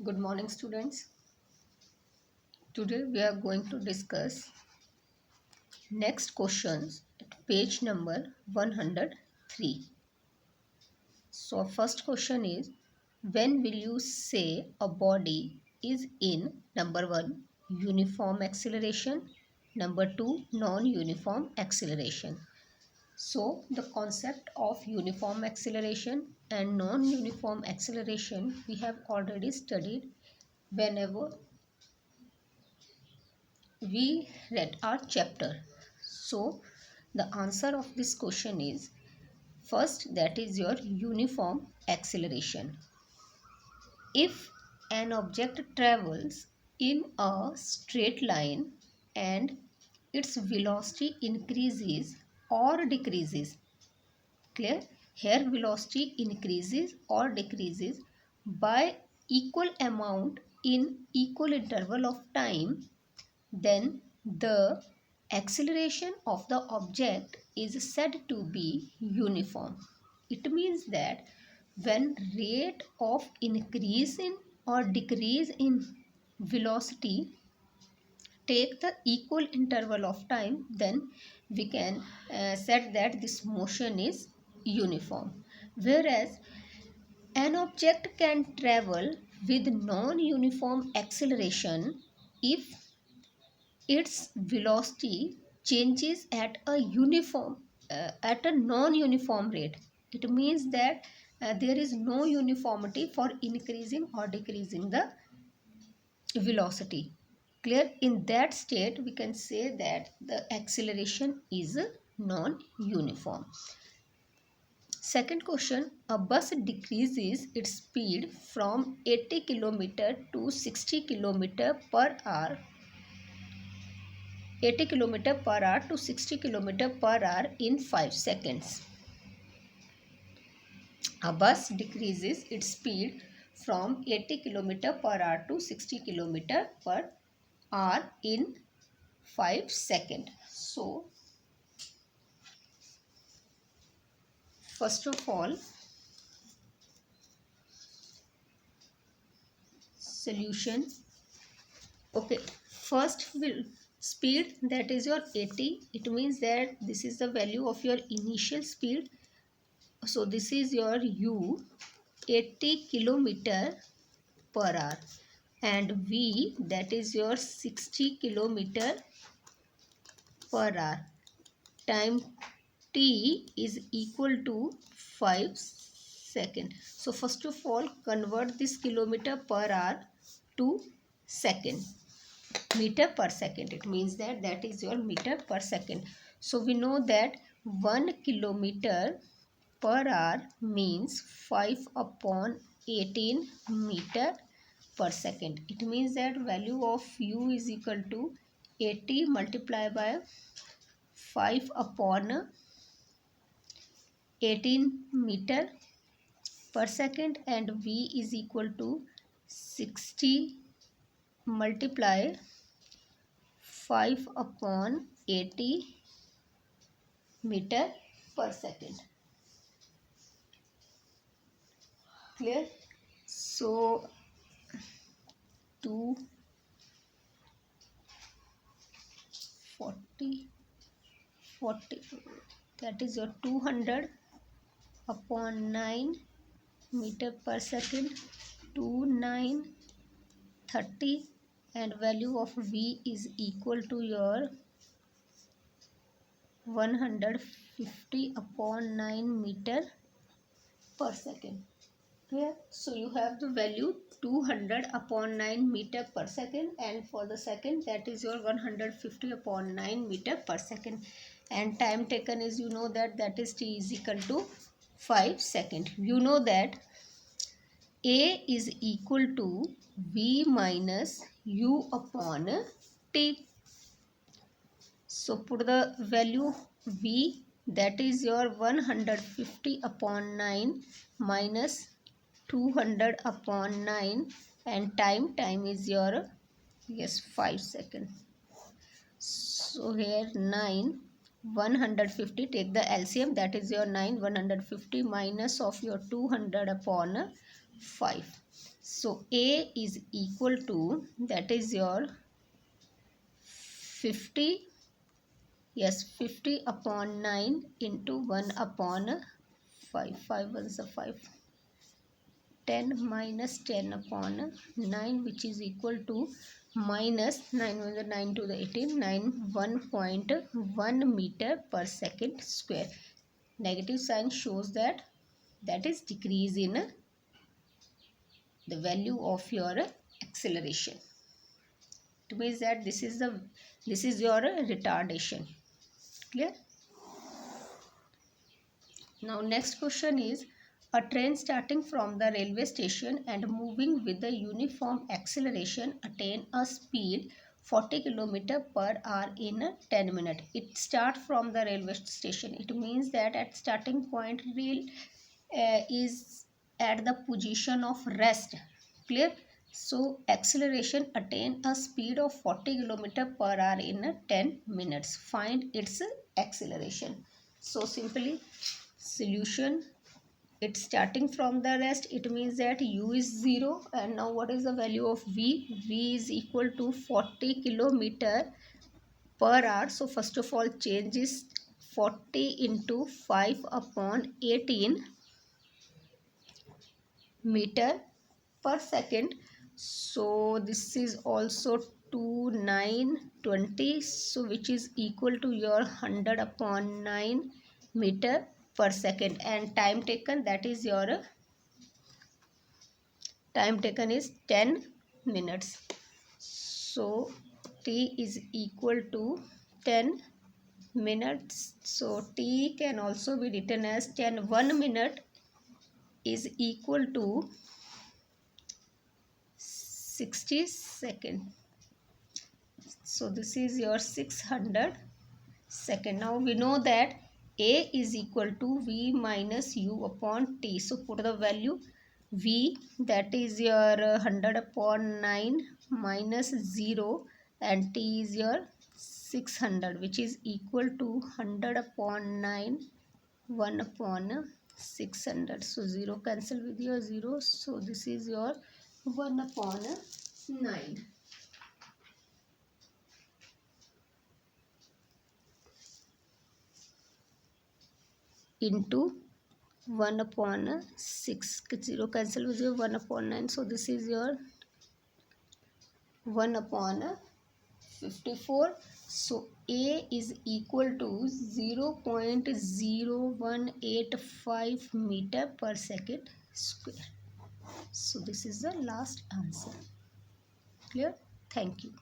Good morning, students. Today we are going to discuss next questions at page number 103. So, first question is, when will you say a body is in number 1 uniform acceleration, number 2 non-uniform acceleration? So, the concept of uniform acceleration and non-uniform acceleration we have already studied whenever we read our chapter. So the answer of this question is first, that is your uniform acceleration. If an object travels in a straight line and its velocity increases or decreases, clear, here velocity increases or decreases by equal amount in equal interval of time, then the acceleration of the object is said to be uniform. It means that when rate of increase in or decrease in velocity take the equal interval of time, then we can say that this motion is uniform. Whereas an object can travel with non-uniform acceleration if its velocity changes at a non-uniform rate. It means that there is no uniformity for increasing or decreasing the velocity. Clear? In that state we can say that the acceleration is non-uniform. Second question, a bus decreases its speed from 80 km to 60 km per hour 80 km per hour to 60 km per hour in 5 seconds. A bus decreases its speed from 80 km per hour to 60 km per hour in 5 seconds. So, first of all, solution. Okay, first will speed, that is your 80. It means that this is the value of your initial speed. So, this is your u, 80 km per hour, and v, that is your 60 kilometer per hour. Time t is equal to 5 seconds. So first of all, convert this kilometer per hour to second, meter per second. It means that that is your meter per second. So we know that 1 kilometer per hour means 5 upon 18 meter per second. It means that value of u is equal to 80 multiplied by 5 upon 18 meter per second, and v is equal to 60 multiply 5 upon 80 meter per second. Clear? So 240 that is your 200 upon 9 meter per second, 2930, and value of v is equal to your 150 upon 9 meter per second. Here, so you have the value 200 upon 9 meter per second, and for the second that is your 150 upon 9 meter per second, and time taken is, you know, that is t is equal to 5 seconds. You know that a is equal to v minus u upon t. So put the value v, that is your 150 upon 9 minus 200 upon 9, and time is your, yes, 5 seconds. So here 9, 150, take the LCM, that is your 9, 150 minus of your 200 upon 5. So A is equal to, that is your 50, yes, 50 upon 9 into 1 upon 5. 5 ones are 5. 10 minus 10 upon 9, which is equal to minus 9 ones are 9 to the 18, 1.1 meter per second square. Negative sign shows that is decrease in the value of your acceleration. It means that this is your retardation. Clear? Now next question is, a train starting from the railway station and moving with the uniform acceleration attain a speed 40 km per hour in 10 minutes. It starts from the railway station. It means that at starting point rail is at the position of rest. Clear? So acceleration attain a speed of 40 km per hour in 10 minutes. Find its acceleration. So simply solution, it's starting from the rest, it means that u is 0, and now what is the value of v is equal to 40 kilometer per hour. So first of all change is 40 into 5 upon 18 meter per second. So this is also 2 9 20, so which is equal to your 100 upon 9 meter per second, and time taken, that is your time taken is 10 minutes. So t is equal to 10 minutes. So t can also be written as 10. 1 minute is equal to 60 seconds. So this is your 600 second. Now we know that a is equal to v minus u upon t. So put the value v, that is your 100 upon 9 minus 0, and t is your 600, which is equal to 100 upon 9 1 upon 600. So 0 cancel with your 0. So this is your 1 upon 9. Into 1 upon 6. 0 cancel with your 1 upon 9. So this is your 1 upon 54. So A is equal to 0.0185 meter per second square. So this is the last answer. Clear? Thank you.